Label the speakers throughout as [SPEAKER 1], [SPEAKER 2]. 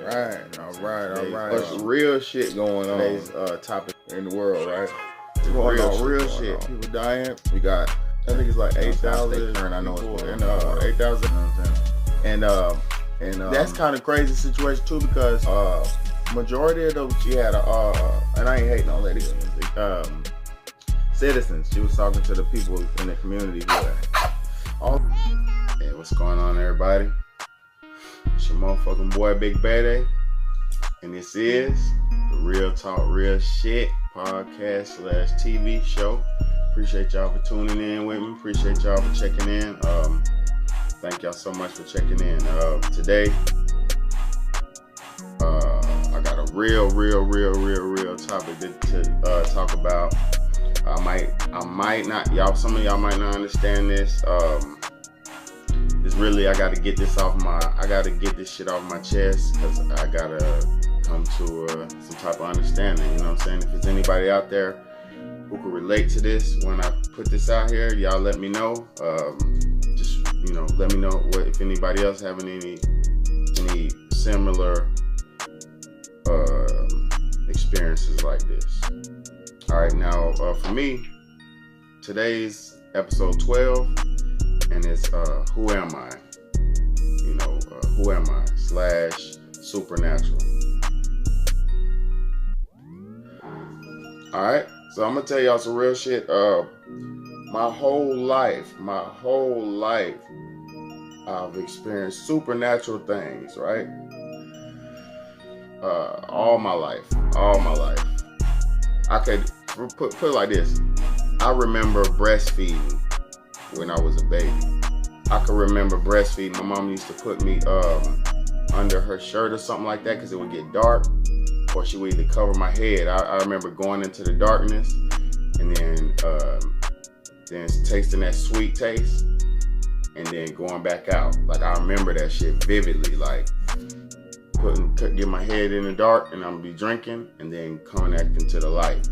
[SPEAKER 1] right.
[SPEAKER 2] What's real shit going on?
[SPEAKER 1] Today's topic in the world, right?
[SPEAKER 2] Real shit.
[SPEAKER 1] People dying.
[SPEAKER 2] We got,
[SPEAKER 1] I think it's like 8,000.
[SPEAKER 2] I know it's going
[SPEAKER 1] and
[SPEAKER 2] on.
[SPEAKER 1] 8,000.
[SPEAKER 2] You know what I'm saying?
[SPEAKER 1] And that's kind of crazy situation too, because majority of those, she had and I ain't hating on lady, citizens. She was talking to the people in the community who
[SPEAKER 2] Hey, what's going on, everybody? It's your motherfucking boy, Big Bad, and this is the Real Talk, Real Shit podcast / TV show. Appreciate y'all for tuning in with me. Appreciate y'all for checking in. Thank y'all so much for checking in. Today, I got a real topic to talk about. I might not, some of y'all might not understand this. It's really, I gotta get this shit off my chest, because I gotta come to some type of understanding, you know what I'm saying? If there's anybody out there who can relate to this when I put this out here, y'all let me know. Just, let me know if anybody else having any similar experiences like this. All right, now for me, today's episode 12, and it's Who Am I? Who am I? / supernatural. All right, so I'm gonna tell y'all some real shit. My whole life, I've experienced supernatural things, right? All my life. I could put it like this. I remember breastfeeding when I was a baby. I could remember breastfeeding. My mom used to put me under her shirt or something like that, because it would get dark, or she would either cover my head. I remember going into the darkness and then tasting that sweet taste and then going back out. Like, I remember that shit vividly, like get my head in the dark and I'm gonna be drinking and then coming back into the light.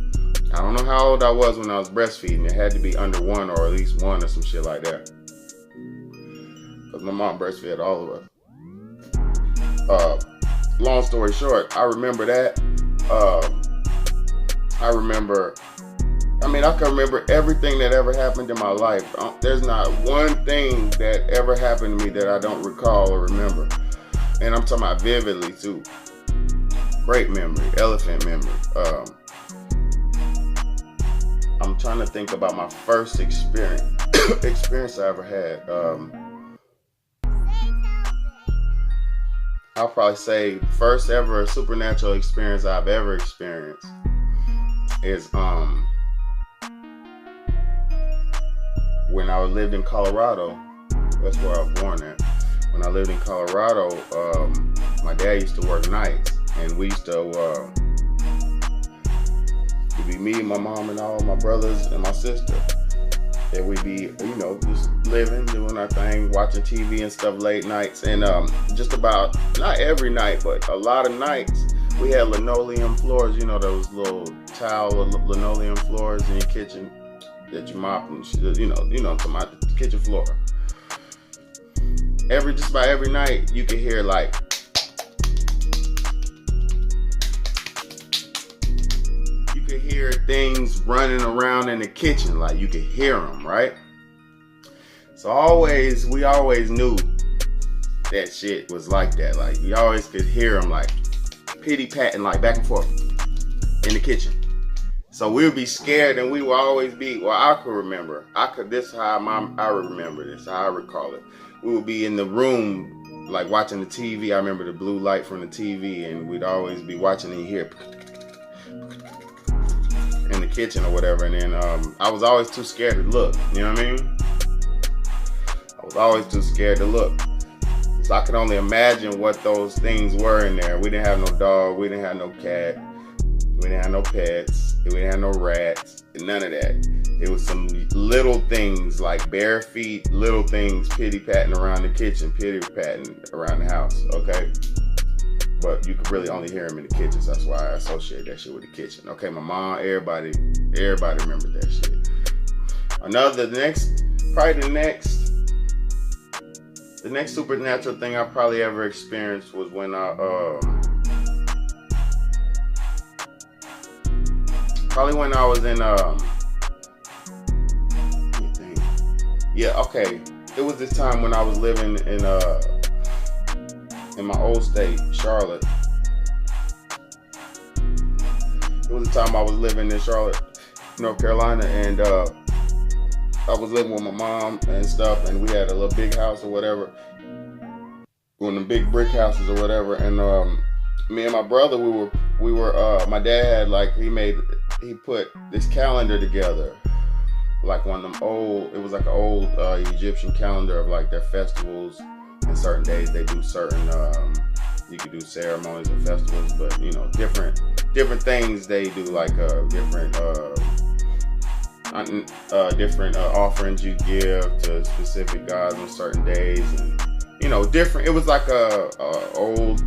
[SPEAKER 2] I don't know how old I was when I was breastfeeding. It had to be under 1 or at least 1 or some shit like that, because my mom breastfed all of us. Long story short, I remember that. I can remember everything that ever happened in my life. There's not one thing that ever happened to me that I don't recall or remember. And I'm talking about vividly too. Great memory, elephant memory. I'm trying to think about my first experience I ever had. I'll probably say first ever supernatural experience I've ever experienced is when I lived in Colorado. That's where I was born at. When I lived in Colorado, my dad used to work nights, and we used to it'd be me, my mom, and all my brothers and my sister. And we'd be, just living, doing our thing, watching TV and stuff late nights. And just about, not every night, but a lot of nights, we had linoleum floors, those little tile linoleum floors in your kitchen that you mop and shit, I'm talking about the kitchen floor. Just about every night, you could hear things running around in the kitchen, like you could hear them, right? So we always knew that shit was like that. Like, we always could hear them like pitty-patting, like back and forth in the kitchen. So we would be scared, and we would always be, I could remember. I remember this, how I recall it. We would be in the room, like watching the TV. I remember the blue light from the TV, and we'd always be watching and hear in the kitchen or whatever. And then I was always too scared to look. You know what I mean? I was always too scared to look. So I could only imagine what those things were in there. We didn't have no dog. We didn't have no cat. We didn't have no pets. We didn't have no rats. None of that. It was some little things, like bare feet, little things pitty-patting around the kitchen, pitty-patting around the house, okay? But you could really only hear them in the kitchen, so that's why I associate that shit with the kitchen. Okay, my mom, everybody remembered that shit. The next supernatural thing I probably ever experienced was when I Probably when I was in yeah, okay. It was this time when I was living in my old state, Charlotte. It was the time I was living in Charlotte, North Carolina, and I was living with my mom and stuff, and we had a little big house or whatever, one of the big brick houses or whatever, and me and my brother, we were my dad had he put this calendar together, like one of them old, it was like an old Egyptian calendar of like their festivals, and certain days they do certain, you could do ceremonies and festivals, but you know, different things they do, like different offerings you give to specific gods on certain days, and you know, different. It was like a old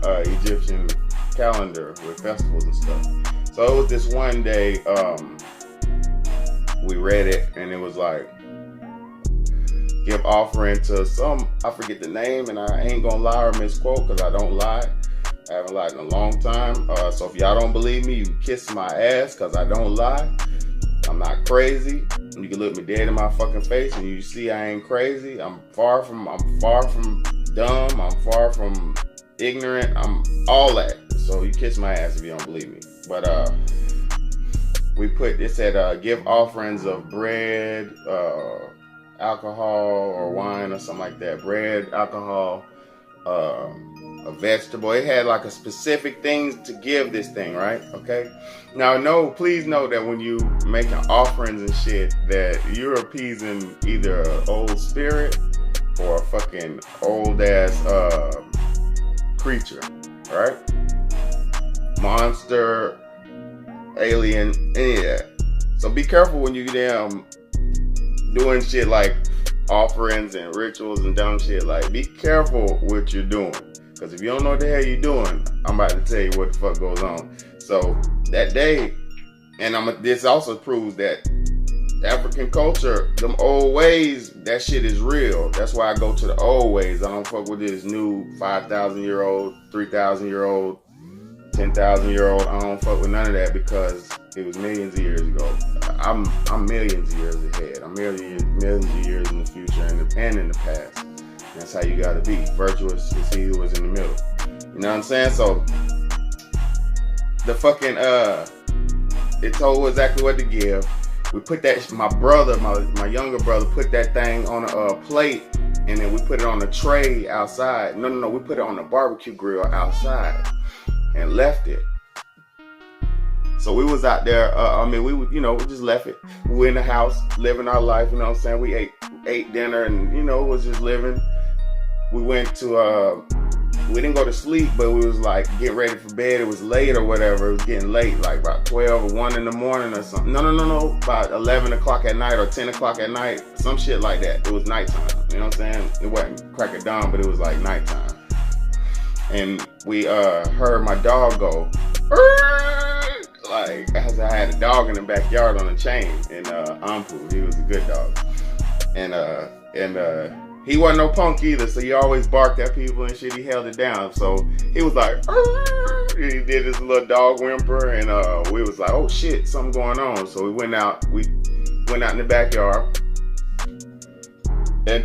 [SPEAKER 2] Egyptian calendar with festivals and stuff. So it was this one day, we read it, and it was like, give offering to some, I forget the name, and I ain't gonna lie or misquote, because I don't lie. I haven't lied in a long time. So if y'all don't believe me, you can kiss my ass, because I don't lie. I'm not crazy. You can look me dead in my fucking face and you see I ain't crazy. I'm far from dumb. I'm far from ignorant. I'm all that. So you kiss my ass if you don't believe me. But it said give offerings of bread, alcohol or wine or something like that. Bread, alcohol, a vegetable. It had like a specific things to give this thing, right? Okay. Now, please know that when you making offerings and shit, that you're appeasing either an old spirit or a fucking old ass creature, right? Monster, alien, any of that. So be careful when you damn doing shit like offerings and rituals and dumb shit. Like, be careful what you're doing. Because if you don't know what the hell you're doing, I'm about to tell you what the fuck goes on. So that day, and this also proves that African culture, them old ways, that shit is real. That's why I go to the old ways. I don't fuck with this new 5,000-year-old, 3,000-year-old, 10,000-year-old. I don't fuck with none of that, because it was millions of years ago. I'm millions of years ahead. I'm millions of years in the future and in the past. That's how you gotta be. Virtuous is he who is in the middle. You know what I'm saying? So the fucking it told exactly what to give. We put that, my younger brother put that thing on a plate, and then we put it on a tray outside. No, we put it on a barbecue grill outside and left it. So we was out there, we just left it. We were in the house, living our life, you know what I'm saying? We ate dinner and, was just living. We went to, we didn't go to sleep, but we was like getting ready for bed. It was late or whatever. It was getting late, like about 12 or 1 in the morning or something. No. About 11 o'clock at night or 10 o'clock at night. Some shit like that. It was nighttime. You know what I'm saying? It wasn't crack of dawn, but it was like nighttime. And we heard my dog go, like, I had a dog in the backyard on a chain in Ampu. He was a good dog. And he wasn't no punk either, so he always barked at people and shit. He held it down. So he was like, and he did his little dog whimper, and we was like, oh shit, something going on. So we went out in the backyard. And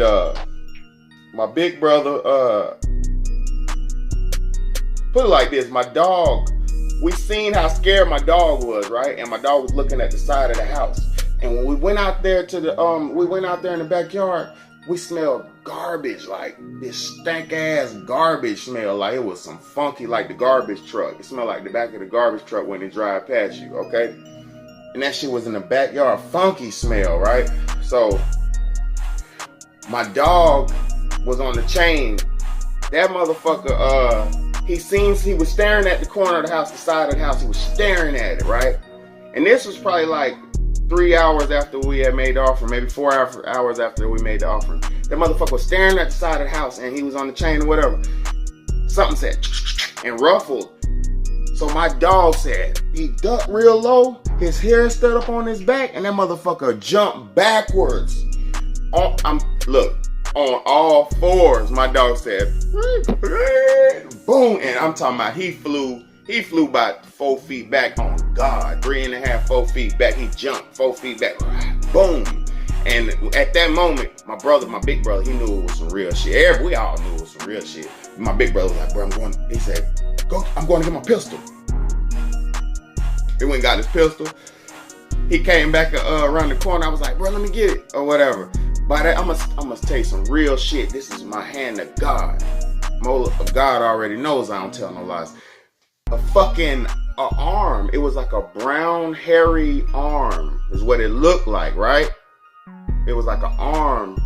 [SPEAKER 2] my big brother, put it like this, my dog, we seen how scared my dog was, right? And my dog was looking at the side of the house. And when we went out there in the backyard, we smelled garbage, like this stank ass garbage smell. Like it was some funky, like the garbage truck. It smelled like the back of the garbage truck when it drive past you, okay? And that shit was in the backyard, funky smell, right? So my dog was on the chain. That motherfucker, he was staring at the corner of the house, the side of the house. He was staring at it, right? And this was probably like 3 hours after we had made the offering, maybe 4 hours after we made the offering. That motherfucker was staring at the side of the house, and he was on the chain or whatever. Something said, and ruffled. So my dog said, he ducked real low, his hair stood up on his back, and that motherfucker jumped backwards. On all fours, my dog said, boom, and I'm talking about he flew He flew about 4 feet back on God. 3.5, 4 feet back. He jumped 4 feet back. Boom. And at that moment, my brother, my big brother, he knew it was some real shit. We all knew it was some real shit. My big brother was like, bro, he said, I'm going to get my pistol. He went and got his pistol. He came back around the corner. I was like, bro, let me get it or whatever. By that, I must tell you some real shit. This is my hand to God. God already knows I don't tell no lies. A fucking arm. It was like a brown, hairy arm is what it looked like, right? It was like an arm,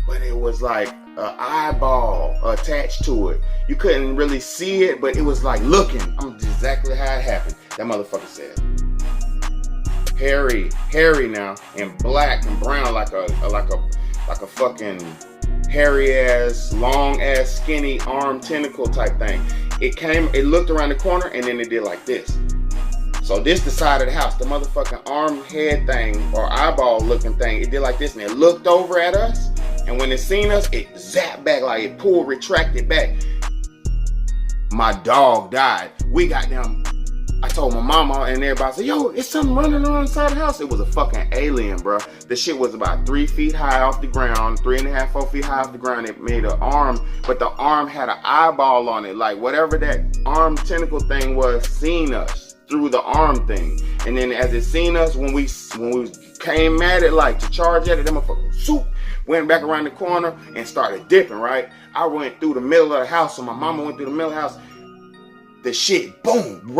[SPEAKER 2] but it was like an eyeball attached to it. You couldn't really see it, but it was like looking. I'm exactly how it happened. That motherfucker said, hairy now, and black and brown like a fucking hairy ass, long ass, skinny arm tentacle type thing. It looked around the corner and then it did like this. So this the side of the house, the motherfucking arm head thing or eyeball looking thing, it did like this and it looked over at us. And when it seen us, it zapped back, like it retracted back. My dog died. We got them. I told my mama and everybody said, yo, it's something running around inside the house. It was a fucking alien, bro. The shit was about 3 feet high off the ground, 3.5, 4 feet high off the ground. It made an arm, but the arm had an eyeball on it. Like whatever that arm tentacle thing was, seen us through the arm thing. And then as it seen us, when we came at it, like to charge at it, that motherfucker swoop, went back around the corner and started dipping, right? I went through the middle of the house, so my mama went through the middle of the house. The shit, boom,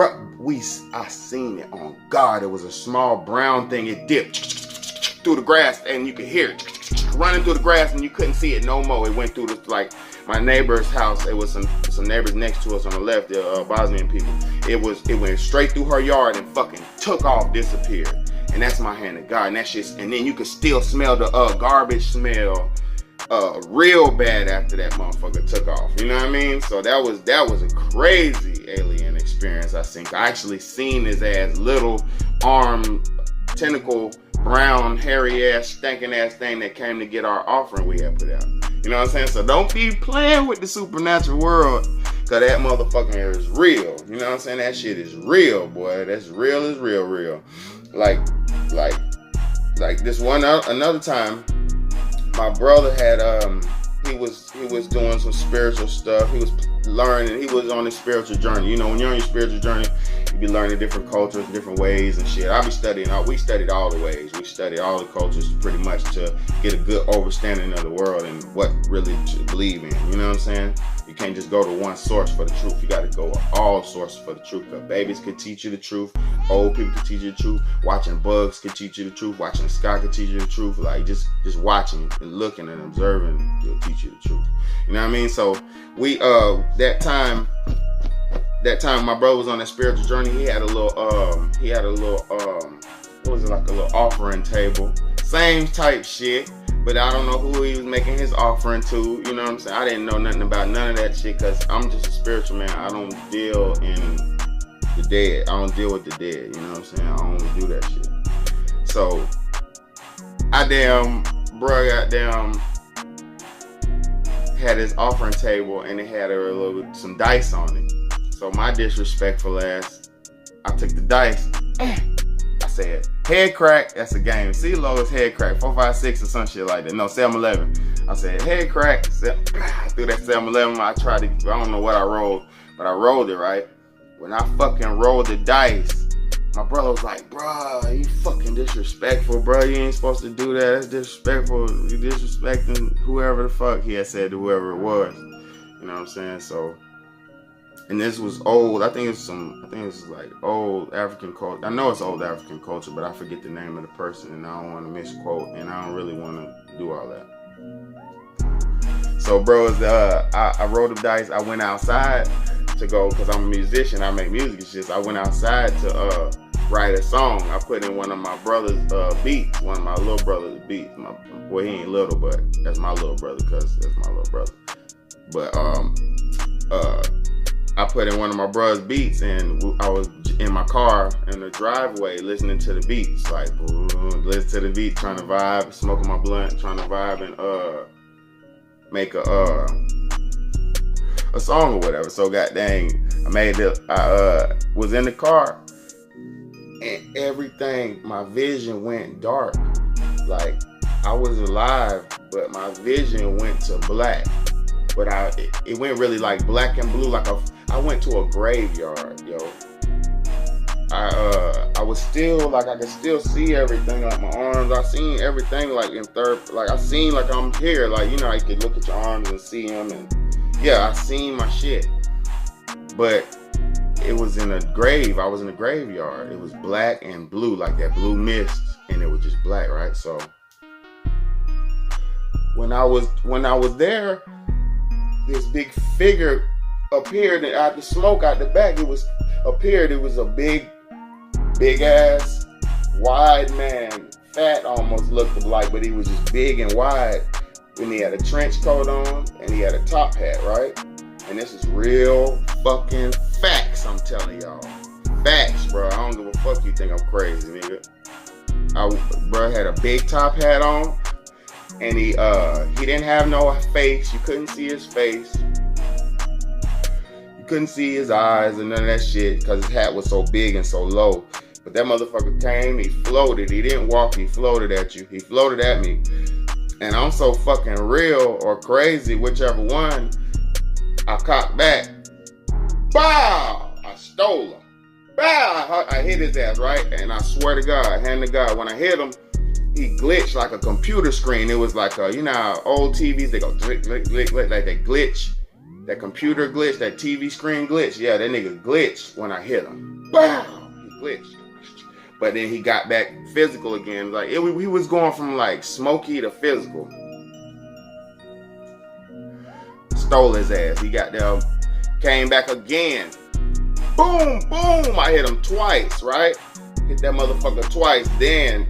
[SPEAKER 2] I seen it on God. It was a small brown thing. It dipped through the grass and you could hear it running through the grass and you couldn't see it no more. It went through like my neighbor's house. It was some neighbors next to us on the left, the Bosnian people. It went straight through her yard and fucking took off, disappeared. And that's my hand to God. And that shit, and then you could still smell the garbage smell real bad after that motherfucker took off. You know what I mean? So that was a crazy alien experience I seen. I actually seen his ass, little arm, tentacle, brown, hairy ass, stinking ass thing that came to get our offering we had put out. You know what I'm saying? So don't be playing with the supernatural world, cause that motherfucker is real. You know what I'm saying? That shit is real, boy. That's real is real. Like this one another time, my brother had he was doing some spiritual stuff. He was learning. He was on his spiritual journey. You know, when you're on your spiritual journey, you be learning different cultures, different ways and shit. We studied all the ways. We studied all the cultures pretty much to get a good understanding of the world and what really to believe in. You know what I'm saying? You can't just go to one source for the truth. You got to go to all sources for the truth. Because babies can teach you the truth. Old people can teach you the truth. Watching bugs can teach you the truth. Watching the sky can teach you the truth. Like just watching and looking and observing will teach you the truth. You know what I mean? So we that time my brother was on that spiritual journey. He had a little what was it, like a little offering table. Same type shit. But I don't know who he was making his offering to. You know what I'm saying? I didn't know nothing about none of that shit because I'm just a spiritual man. I don't deal in the dead. I don't deal with the dead. You know what I'm saying? I don't do that shit. So, goddamn had his offering table and it had some dice on it. So my disrespectful ass, I took the dice. I said, head crack, that's a game. CeeLo is head crack, 4, 5, 6 or some shit like that. No, 7, 11. I said, head crack. I threw that 7, 11. I don't know what I rolled, but I rolled it, right? When I fucking rolled the dice, my brother was like, bruh, you fucking disrespectful, bro. You ain't supposed to do that. That's disrespectful. You disrespecting whoever the fuck he had said to whoever it was. You know what I'm saying? So, and this was old. I think it's like old African culture. I know it's old African culture, but I forget the name of the person, and I don't want to misquote, and I don't really want to do all that. So, bro, I rolled the dice. I went outside to go, because I'm a musician. I make music and shit. So I went outside to write a song. I put in one of my brother's beats, one of my little brother's beats. Well, he ain't little, but that's my little brother, because that's my little brother. But I put in one of my brother's beats, and I was in my car in the driveway listening to the beats, like listen to the beat, trying to vibe, smoking my blunt, trying to vibe and make a a song or whatever. So god dang, I was in the car and everything, my vision went dark. Like I was alive, but my vision went to black. But it went really like black and blue, like I went to a graveyard, yo. I was still like I could still see everything, like my arms. I seen everything like in third, like I seen like I'm here, like you know, you could look at your arms and see them, and yeah, I seen my shit. But it was in a grave. I was in a graveyard. It was black and blue, like that blue mist, and it was just black, right? So when I was there, this big figure appeared out the smoke out the back. It was a big ass, wide man, fat almost looked like, but he was just big and wide. And he had a trench coat on and he had a top hat, right? And this is real fucking facts, I'm telling y'all. Facts, bro. I don't give a fuck you think I'm crazy, nigga. Bro had a big top hat on, and he didn't have no face. You couldn't see his face. You couldn't see his eyes and none of that shit because his hat was so big and so low. But that motherfucker came, he floated. He didn't walk, he floated at you. He floated at me. And I'm so fucking real or crazy, whichever one, I cocked back. Bow! I stole him. Bow! I hit his ass, right? And I swear to God, hand to God, when I hit him, he glitched like a computer screen. It was like, you know how old TVs, they go click, click, click, click, like they glitch. That computer glitch, that TV screen glitch. Yeah, that nigga glitched when I hit him. Bow! He glitched. But then he got back physical again. Like he was going from like smoky to physical. Stole his ass. He got there, came back again. Boom, boom. I hit him twice, right? Hit that motherfucker twice. Then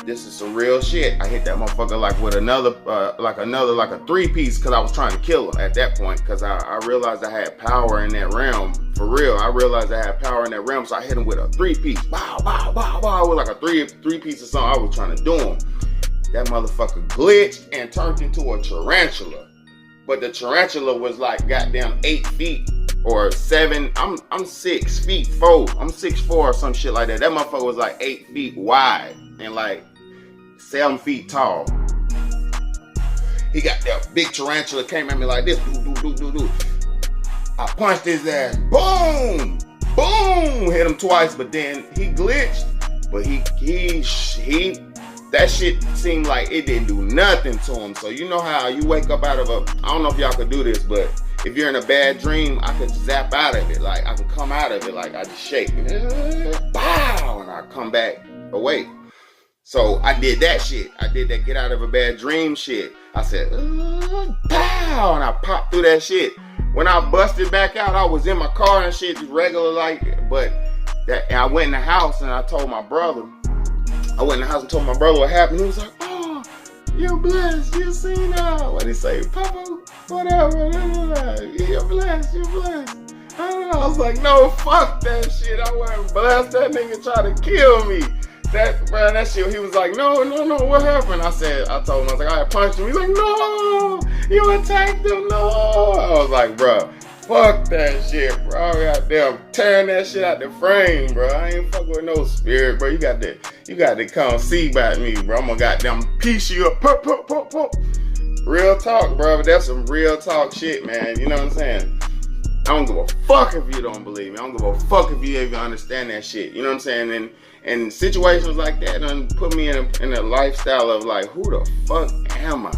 [SPEAKER 2] this is some real shit. I hit that motherfucker like with another, like a 3-piece, because I was trying to kill him at that point, because I realized I had power in that realm. For real, I realized I had power in that realm, so I hit him with a 3-piece. Bow, bow, bow, bow. It was like a three-piece or something I was trying to do him. That motherfucker glitched and turned into a tarantula. But the tarantula was like goddamn 8 feet or 7. I'm 6 feet 4. I'm 6'4" or some shit like that. That motherfucker was like 8 feet wide and like 7 feet tall. He got that big tarantula, came at me like this. Do. I punched his ass. Boom! Boom! Hit him twice, but then he glitched. But he that shit seemed like it didn't do nothing to him. So you know how you wake up out of I don't know if y'all could do this, but if you're in a bad dream, I could zap out of it. Like I could come out of it, like I just shake. Bow! And I come back awake. So I did that shit. I did that get out of a bad dream shit. I said, pow! And I popped through that shit. When I busted back out, I was in my car and shit, just regular like, but and I went in the house and I told my brother. I went in the house and told my brother what happened. He was like, oh, you're blessed. You seen what he say? Papa, whatever. You're blessed. You're blessed. I was like, no, fuck that shit. I wasn't blessed. That nigga tried to kill me. That shit, he was like, no, what happened? I told him, I was like, I punched him. He's like, no, you attacked him, no. I was like, bro, fuck that shit, bro. Goddamn, tearing that shit out the frame, bro. I ain't fucking with no spirit, bro. You got to come see about me, bro. I'm gonna goddamn piece you up. Pop. Real talk, bro. But that's some real talk shit, man. You know what I'm saying? I don't give a fuck if you don't believe me. I don't give a fuck if you even understand that shit. You know what I'm saying? And situations like that done put me in a lifestyle of like, who the fuck am I?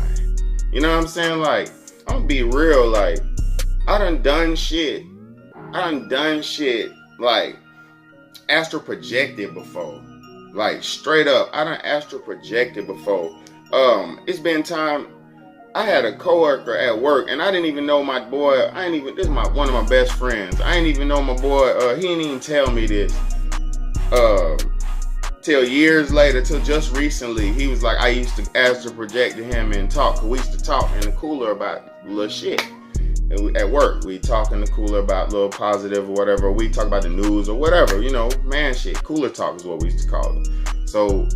[SPEAKER 2] You know what I'm saying? Like, I'm gonna be real, like, I done shit like astral projected before. Like straight up, I done astral projected before. It's been time. I had a coworker at work, and I didn't even know my boy. This is one of my best friends. I didn't even know my boy. He didn't even tell me this. Till years later, till just recently, he was like, I used to astral project to him and talk. Cause we used to talk in the cooler about little shit. And at work, we talk in the cooler about little positive or whatever. We talk about the news or whatever, you know, man shit. Cooler talk is what we used to call it. So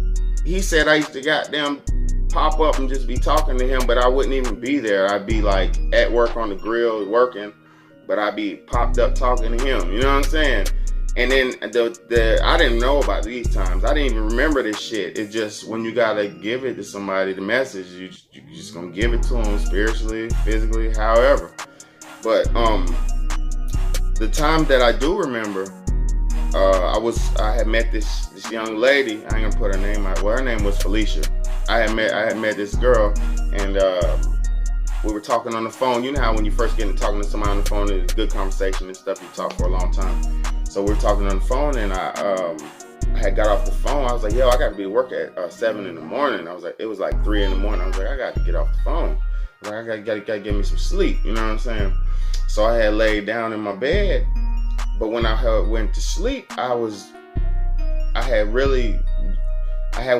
[SPEAKER 2] he said I used to goddamn pop up and just be talking to him, but I wouldn't even be there. I'd be like at work on the grill working, but I be popped up talking to him. You know what I'm saying? And then I didn't know about these times. I didn't even remember this shit. It's just when you gotta give it to somebody, the message, you just gonna give it to them spiritually, physically, however. But the time that I do remember, I had met this young lady. I ain't gonna put her name out. Well, her name was Felicia. I had met this girl, and we were talking on the phone. You know how when you first get into talking to somebody on the phone, it's good conversation and stuff. You talk for a long time. So we were talking on the phone, and I had got off the phone. I was like, yo, I got to be at work at 7 in the morning. I was like, it was like 3 in the morning. I was like, I got to get off the phone. I was like, I got to get me some sleep. You know what I'm saying? So I had laid down in my bed, but when I went to sleep, I had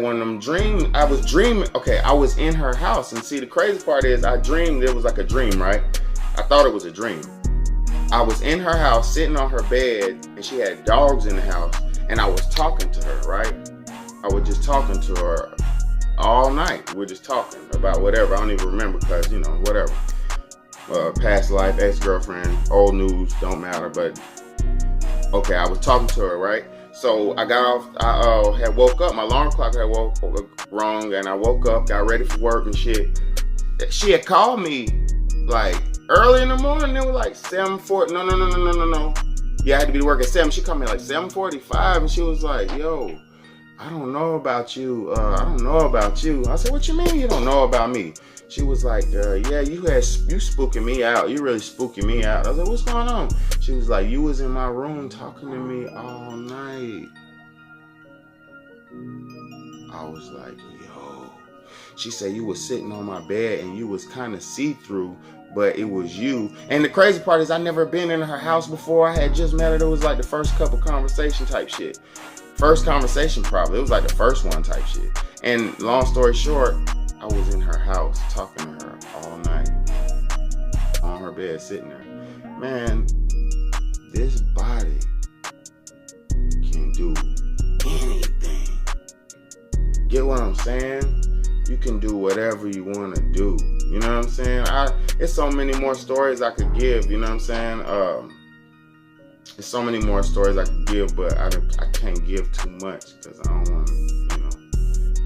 [SPEAKER 2] one of them dreams. I was dreaming. Okay, I was in her house, and see, the crazy part is I dreamed it was like a dream, right? I thought it was a dream. I was in her house, sitting on her bed, and she had dogs in the house, and I was talking to her, right? I was just talking to her all night. We're just talking about whatever. I don't even remember because, you know, whatever. Past life, ex-girlfriend, old news, don't matter. But, okay, I was talking to her, right? So I got off, I had woke up, my alarm clock had woke wrong, and I woke up, got ready for work and shit. She had called me, like, early in the morning. It was like 7:40. No. Yeah, I had to be to work at 7. She called me like 7:45, and she was like, yo, I don't know about you. I don't know about you. I said, what you mean you don't know about me? She was like, yeah, you spooking me out. You really spooking me out. I was like, what's going on? She was like, you was in my room talking to me all night. I was like, yo. She said you was sitting on my bed and you was kind of see-through, but it was you. And the crazy part is I never been in her house before. I had just met her. It was like the first couple conversation type shit. First conversation probably. It was like the first one type shit. And long story short, I was in her house talking to her all night. On her bed, sitting there. Man, this body can do anything. Get what I'm saying? You can do whatever you want to do. You know what I'm saying? It's so many more stories I could give. You know what I'm saying? There's so many more stories I could give, but I can't give too much because I don't want to, you know.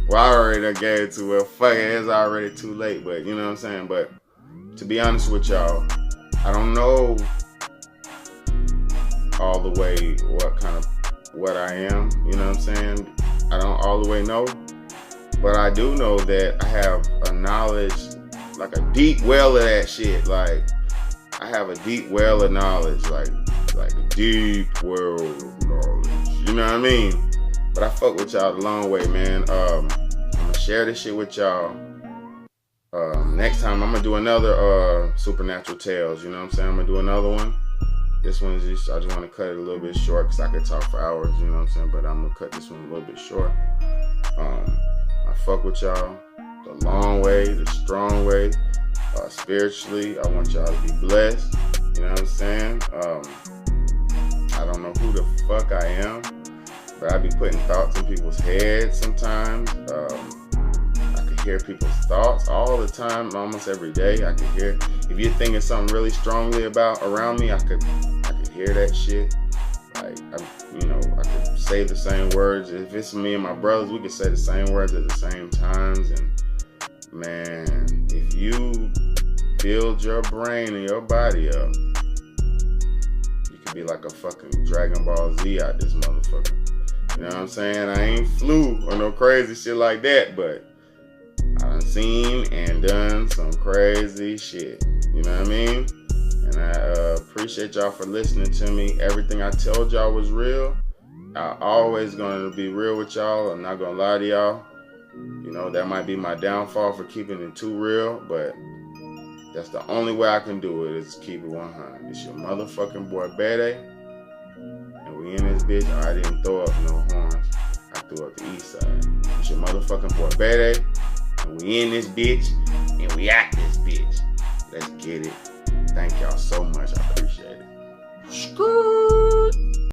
[SPEAKER 2] Well, I already done gave it to her. Fuck it, it's already too late, but you know what I'm saying? But to be honest with y'all, I don't know all the way what I am. You know what I'm saying? I don't all the way know. But I do know that I have a knowledge, like a deep well of that shit. Like, I have a deep well of knowledge, like a deep well of knowledge. You know what I mean? But I fuck with y'all the long way, man. I'm gonna share this shit with y'all. Next time I'm gonna do another Supernatural Tales. You know what I'm saying? I'm gonna do another one. This one is just, I just want to cut it a little bit short because I could talk for hours. You know what I'm saying? But I'm gonna cut this one a little bit short. I fuck with y'all the long way, the strong way. Spiritually, I want y'all to be blessed. You know what I'm saying? I don't know who the fuck I am, but I be putting thoughts in people's heads sometimes. I can hear people's thoughts all the time, almost every day. I can hear, if you're thinking something really strongly around me, I could hear that shit. Like, I could say the same words. If it's me and my brothers, we could say the same words at the same times. And man, if you build your brain and your body up, you could be like a fucking Dragon Ball Z out this motherfucker. You know what I'm saying? I ain't flew or no crazy shit like that, but I done seen and done some crazy shit. You know what I mean? And I appreciate y'all for listening to me. Everything I told y'all was real. I always gonna be real with y'all. I'm not gonna lie to y'all. You know, that might be my downfall for keeping it too real, but that's the only way I can do it is keep it 100. It's your motherfucking boy Bede, and we in this bitch. I didn't throw up no horns. I threw up the east side. It's your motherfucking boy Bede, and we in this bitch, and we at this bitch. Let's get it. Thank y'all so much. I appreciate it. Screw.